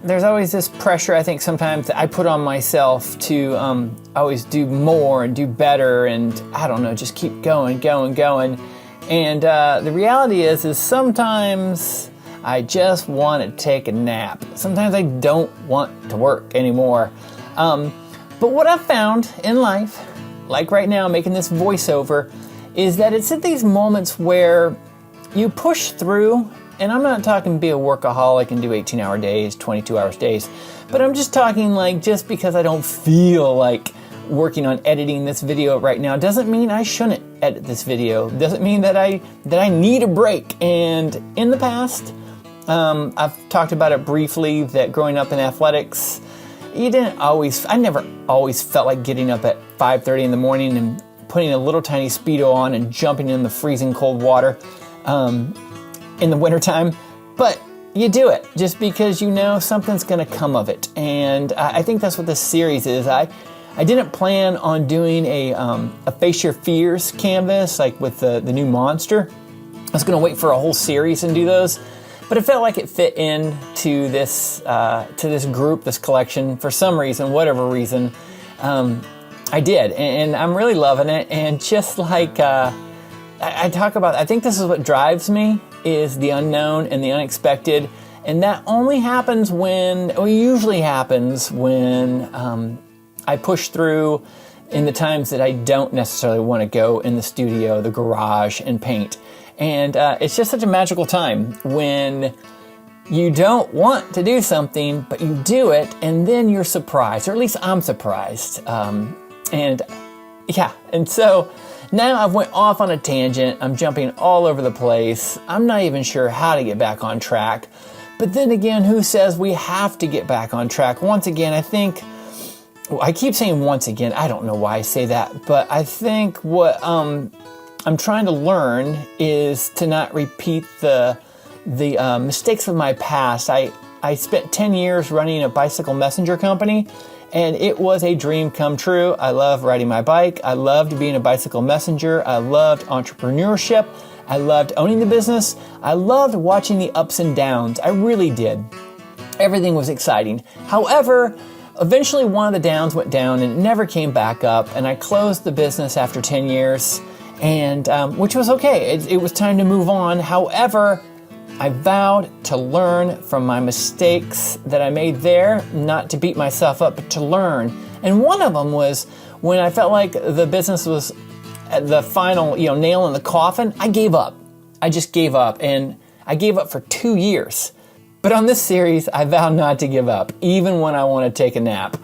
there's always this pressure, I think, sometimes that I put on myself to always do more and do better and, I don't know, just keep going. And the reality is sometimes I just want to take a nap. Sometimes I don't want to work anymore. But what I've found in life, like right now making this voiceover, is that it's at these moments where you push through. And I'm not talking be a workaholic and do 18-hour days, 22-hour days, but I'm just talking like just because I don't feel like working on editing this video right now doesn't mean I shouldn't edit this video. Doesn't mean that I need a break. And in the past, I've talked about it briefly that growing up in athletics, I never always felt like getting up at 5:30 in the morning and putting a little tiny Speedo on and jumping in the freezing cold water. In the wintertime, but you do it just because you know something's going to come of it. And I think that's what this series is. I didn't plan on doing a Face Your Fears canvas like with the new Monster. I was going to wait for a whole series and do those, but it felt like it fit in to this group, this collection, for some reason, whatever reason. I did, and I'm really loving it. And just like I talk about, I think this is what drives me, is the unknown and the unexpected. And that only happens usually happens when I push through in the times that I don't necessarily want to go in the studio, the garage, and paint. And it's just such a magical time when you don't want to do something, but you do it, and then you're surprised, or at least I'm surprised. And so now I've went off on a tangent. I'm jumping all over the place. I'm not even sure how to get back on track. But then again, who says we have to get back on track? Once again, I keep saying once again. I don't know why I say that, but I think what I'm trying to learn is to not repeat the mistakes of my past. I spent 10 years running a bicycle messenger company, and it was a dream come true. I love riding my bike. I loved being a bicycle messenger. I loved entrepreneurship. I loved owning the business. I loved watching the ups and downs. I really did. Everything was exciting. However, eventually one of the downs went down and it never came back up. And I closed the business after 10 years, and which was okay. It was time to move on. However, I vowed to learn from my mistakes that I made there, not to beat myself up, but to learn. And one of them was when I felt like the business was at the final, nail in the coffin, I gave up. I just gave up, and I gave up for 2 years. But on this series, I vowed not to give up, even when I want to take a nap.